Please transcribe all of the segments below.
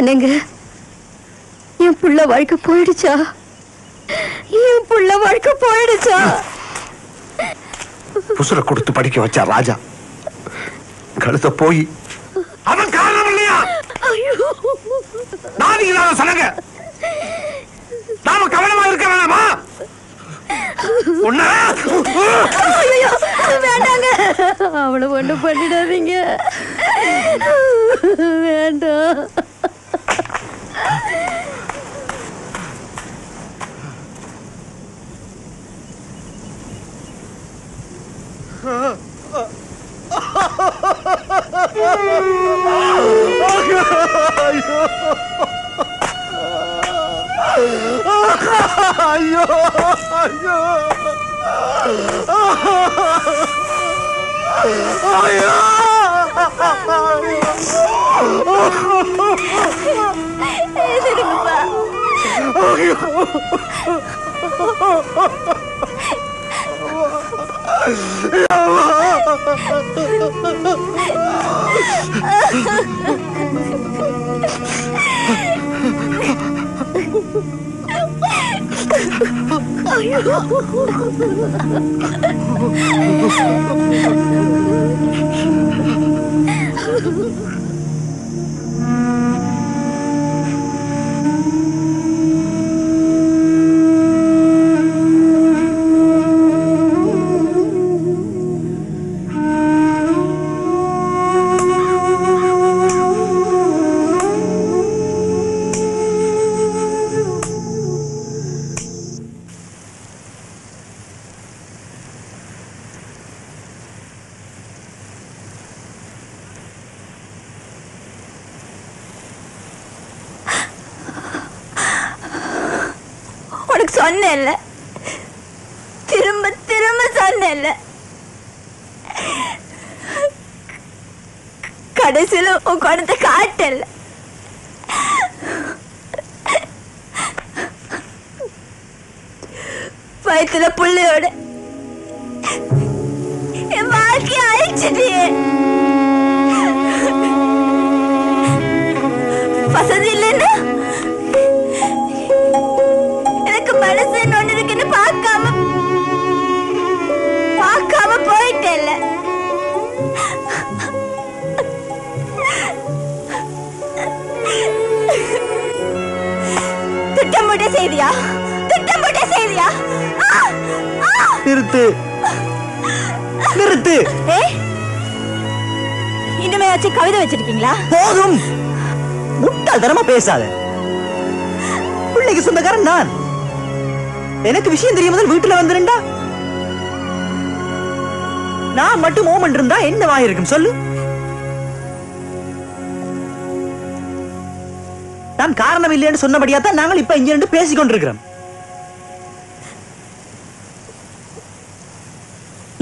என்னங்க என் புள்ள வாழ்க்கை போயிடுச்சா? என் புள்ள வாழ்க்கை போயிடுச்சா? புசுர கொடுத்து படிக்க வச்சா ராஜா கழுத்த போய் அவன் காரணம் இல்லையா? நான் இல்லாத சனங்க நாம கவனமா இருக்க வேணாமா? வேண்டாங்க, அவளை ஒண்ணு பண்ணிடாதீங்க. வேண்டாம். ஐயோ ஐயோ ஐயோ சொன்னேன்ல, திரும்ப திரும்ப சொன்னேன்ல, கடைசியில உன் குணத்தை காட்டல. வயிற்றுல புள்ளையோட என் வாழ்க்கைய அழிச்சிட்டியே. வசதி இல்லைன்னா எனக்கு மனசு ஒண்ணு இருக்குன்னு பார்க்காம போயிட்டேல்ல. திட்டமிட்ட செய்தியா? திட்டமிட்ட செய்தியா? நிறுத்து நிறுத்து. இனிமே வச்சு கவிதை வச்சிருக்கீங்களா? போதும், முட்டாள்தனமா பேசாத. பிள்ளைக்கு சொந்தக்காரன் நான். எனக்கு விஷயம் தெரியும் முதல் வீட்டுல வந்துருண்டா. நான் மட்டும் ஓமன் இருந்தா என்னவாயிருக்கும் சொல்லு? நான் காரணம் இல்லைன்னு சொன்னபடியாத்தான் நாங்கள் இப்ப இங்க இருந்து பேசிக் கொண்டிருக்கிறோம்.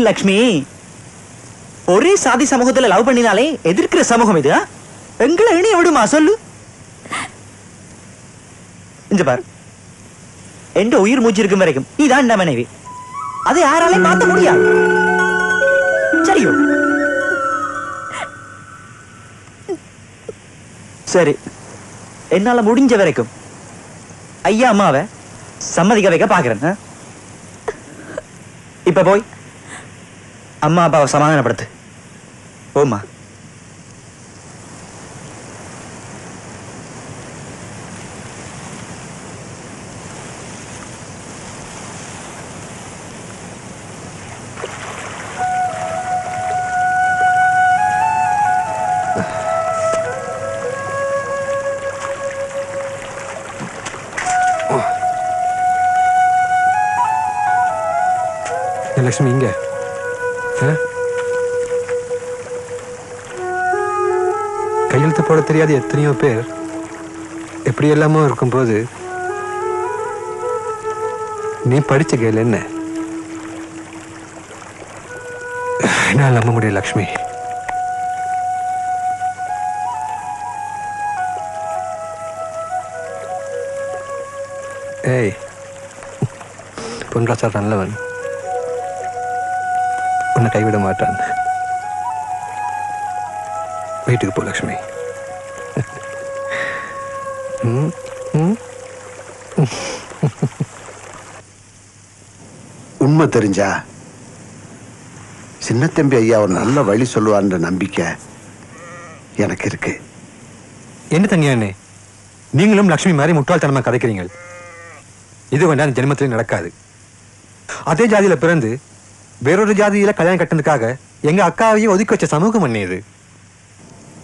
லக்ஷ்மி, ஒரே சாதி சமூகத்துல லவ் பண்ணினாலே எதிர்க்கிற சமூகம் இது. எங்களை இணைய விடுமா சொல்லு? இங்க பாரு, என்ற உயிர் மூச்சு இருக்கும் வரைக்கும் நீதான் என் மனைவி. அதை யாராலையும் மாத்த முடியாது. சரியோ? சரி, என்னால முடிஞ்ச வரைக்கும் ஐயா அம்மாவை சம்மதிக்க வைக்க பாக்குறேன். இப்ப போய் அம்மா அப்பாவை சமாதானப்படுத்து. போமா. லட்சுமி இங்க கையெழுத்து போட தெரியாத எத்தனையோ பேர் எப்படி எல்லாமோ இருக்கும்போது நீ படிச்ச கேள் என்ன? என்னால் நம்ப முடியல லக்ஷ்மி. ஏய், பொன்ராசா நல்லவன், உன்னை கைவிட மாட்டான். வீட்டுக்கு போ லக்ஷ்மி. உண்மை தெரிஞ்சா சின்ன தம்பி ஐயா ஒரு நல்ல வழி சொல்லுவார்ன்ற நம்பிக்கை எனக்கு இருக்கு. என்ன தங்கி அண்ணே, நீங்களும் லக்ஷ்மி மாதிரி முட்டாள்தனமா கதைக்கிறீங்க. இது வேண்டாம், ஜென்மத்திலே நடக்காது. அதே ஜாதியில பிறந்து வேறொரு ஜாதியில கல்யாணம் கட்டினதுக்காக எங்க அக்காவையும் ஒதுக்கி வச்ச சமூகம் அண்ணே இது.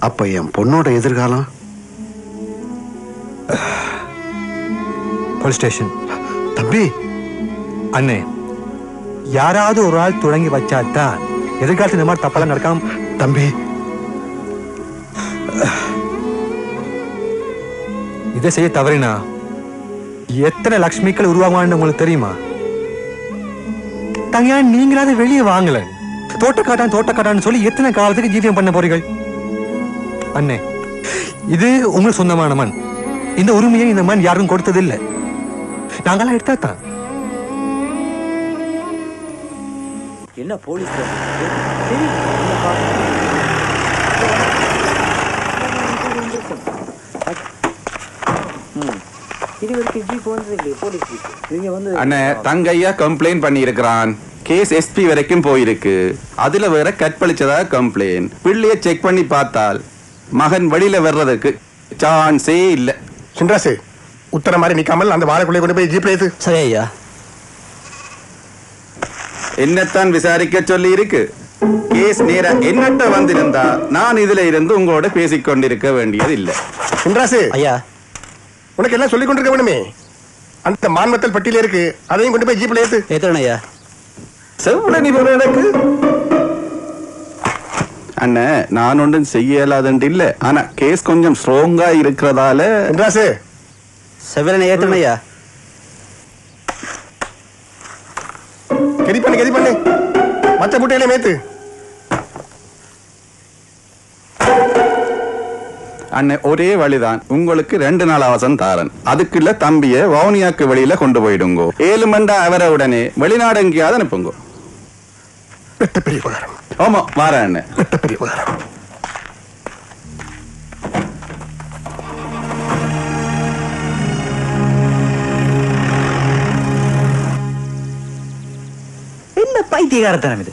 அப்ப என் பொண்ணோட எதிர்காலம் போலீஸ் ஸ்டேஷன். தம்பி அண்ணே, யாராவது ஒரு ஆள் தொடங்கி வச்சாதான் எதிர்காலத்தில் இந்த மாதிரி தப்பெல்லாம் நடக்காம. தம்பி இதை செய்ய தவறினா எத்தனை லக்ஷ்மிகள் உருவாகுவான்னு உங்களுக்கு தெரியுமா? தங்கயா, நீங்களாவது வெளியே வாங்கல. தோட்டக்காட்டான்னு சொல்லி எத்தனை காலத்துக்கு ஜீவியம் பண்ண போறீர்கள்? அண்ணே, இது உங்களுக்கு சொந்தமான மண். இந்த உரிமையை இந்த மண் யாரும் கொடுத்ததில்லை. நாங்களாம் எடுத்தா தான். என்ன போலீஸ் அண்ணே, தங்கையா கம்ப்ளைண்ட் பண்ணி இருக்கிறான். கேஸ் எஸ்பி வரைக்கும் போயிருக்கு. அதுல வேற கற்பழிச்சதா கம்ப்ளைண்ட். பிள்ளைய செக் பண்ணி பார்த்தால் மகன் வெளியில வர்றதுக்கு சான்ஸே இல்ல. சின்ராசு, உத்தர மாதிரி நிக்காமல் அந்த வாழைக்குள்ளே கொண்டு போய் ஜீப்ல ஏத்து. சரி ஐயா. என்னத்தான் விசாரிக்க சொல்லி இருக்கு. கேஸ் நேரா என்னட்ட வந்திருந்தா நான் இதுல இருந்து உங்களோட பேசிக் கொண்டிருக்க வேண்டியது இல்ல. சின்ராசு ஐயா, உனக்கு எல்லாம் சொல்லிக் கொண்டிருக்க வேணுமே. அந்த மான்மத்தல் பட்டியல இருக்கு, அதையும் கொண்டு போய் ஜீப்ல ஏத்து. ஏத்துறேன் ஐயா. செவ்வளவு நிபுணர் எனக்கு அண்ணே, நான் ஒன்றும் செய்யலாதுன்னு இல்ல. ஆனா கேஸ் கொஞ்சம் ஸ்ட்ராங்கா இருக்கிறதால. சின்ராசு, செவ்வரனை ஏத்துறேன் ஐயா. கெதி பண்ணு மற்ற முட்டையிலே மேத்து. அண்ணே, ஒரே வழிதான். உங்களுக்கு 2 நாள் அவசரம் தாரன். அதுக்குள்ள தம்பிய வவுனியாக்கு வெளியில கொண்டு போயிடுங்கோ. 7 மண்டா அவரை உடனே வெளிநாடு எங்கேயாவது அனுப்புங்க. பெரிய உபகாரம். ஆமா, வார அண்ணே. பெரிய உபகாரம். என்ன பைத்தியகாரத்தனம் இது?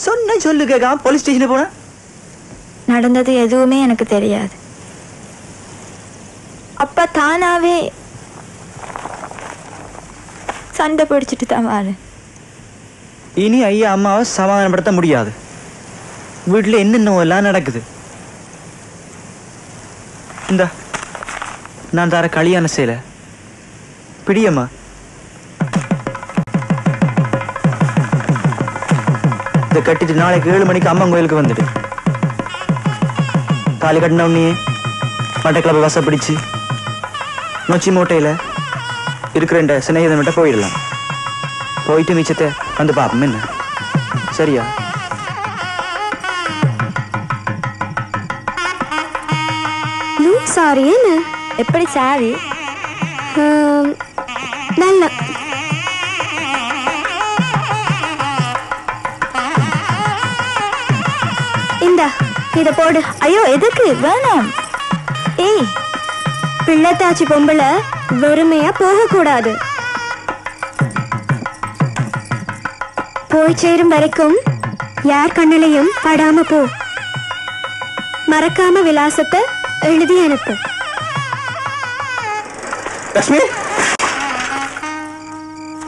சொன்ன சொல்லு கேட்காம போலீஸ் ஸ்டேஷன் போன. நடந்தது எதுவுமே எனக்கு தெரியாது. அப்பா தானாவே சண்டை பிடிச்சிட்டு தான் வாரு. இனி ஐயா அம்மாவை சமாதானப்படுத்த முடியாது. வீட்டுல என்னென்ன எல்லாம் நடக்குது. இந்த நான் தர கல்யாண சேலை பிடியம்மா. இதை கட்டிட்டு நாளைக்கு 7 மணிக்கு அம்மன் கோயிலுக்கு வந்துட்டு தாலி கட்டின உடனே மட்டக்கிழமை வச பிடிச்சு நொச்சி மூட்டையில இருக்கிற சிநேகிதன் விட்ட போயிடலாம். போயிட்டு மிச்சத்தை வந்து பாப்போம். என்ன சரியா? சாரி. என்ன எப்படி சாரி? நல்ல இந்தா இத போடு. ஐயோ, எதுக்கு? வேணாம். ஏய், பிள்ளைத்தாச்சி பொம்பளை வெறுமையா போக கூடாது. போய் சேரும் வரைக்கும் யார் கண்ணிலையும் படாம போ. மறக்காம விலாசத்தை எழுதி அனுப்பு. லக்ஷ்மி,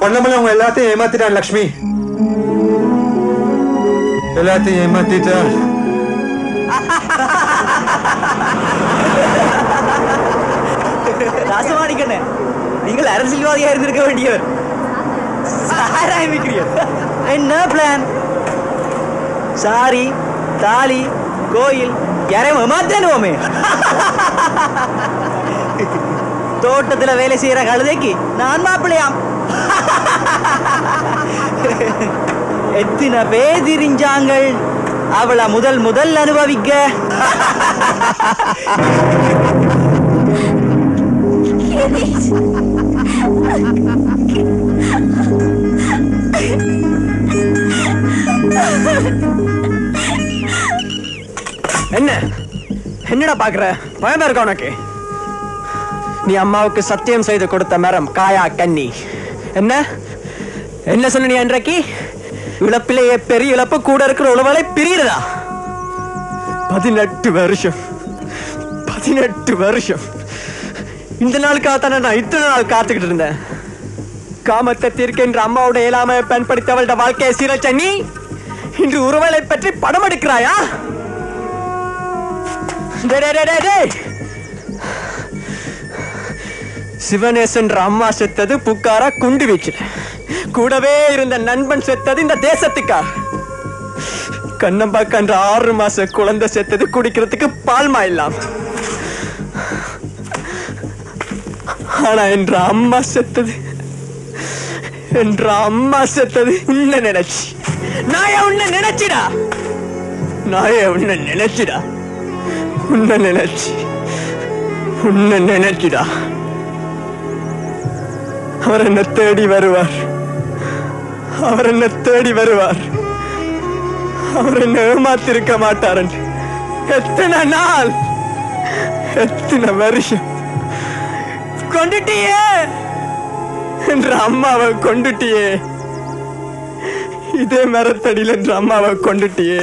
பொண்ணமல அவங்க எல்லாத்தையும் ஏமாத்திட்டான். லக்ஷ்மி எல்லாத்தையும் ஏமாத்திட்டான். ராசமாணிக்கண்ணே, நீங்கள் அரசியல்வாதியா இருந்திருக்க வேண்டியவர். என்ன பிளான்? சாரி, தாலி, கோயில் யாரையும் ஏமாத்தேனுவோமே. தோட்டத்துல வேலை செய்யற கழுதைக்கு நான் மாப்பிள்ளையாம். எத்தனை பேதிரிஞ்சாங்கள் அவளை முதல் அனுபவிக்க. என்ன என்னடா பாக்குற? பயமா இருக்கா உனக்கு? நீ அம்மாவுக்கு சத்தியம் செய்து கொடுத்த மரம் காயா கன்னி. என்ன என்ன சொன்ன நீ அன்றைக்கு? இழப்பிலேயே பெரிய இழப்பு கூட இருக்கிற உழவலை பிரிகிறதா? 18 வருஷம் 18 வருஷம் இந்த நாளுக்காகத்தானே நான் இத்தனை நாள் காத்துக்கிட்டு இருந்தேன். காமத்தை தீர்க்கின்ற அம்மாவோட இயலாமையை பயன்படுத்தி அவளோட வாழ்க்கையை சீரழிச்ச நீ இன்று உறவுகளை பற்றி படம் எடுக்கிறாயா? சிவனேசன் அம்மா செத்தது புக்காரா குண்டு வீச்சு. கூடவே இருந்த நண்பன் செத்தது இந்த தேசத்துக்கா? கண்ணம்பாக்க 6 மாச குழந்தை செத்தது குடிக்கிறதுக்கு பால்மா இல்லாம். ஆனா என்ற அம்மா செத்தது உன்னை நினைச்சு. நாய உன்னை நினைச்சிடா உன்னை நினைச்சிடா. அவர் என்ன தேடி வருவார். அவர் என்ன ஏமாத்திருக்க மாட்டார். எத்தனை நாள், எத்தனை வருஷம் கொண்டுட்டியே என்ற அம்மாவை கொண்டுட்டியே. இதே மரத்தடியில் என்ற அம்மாவை கொண்டுட்டியே.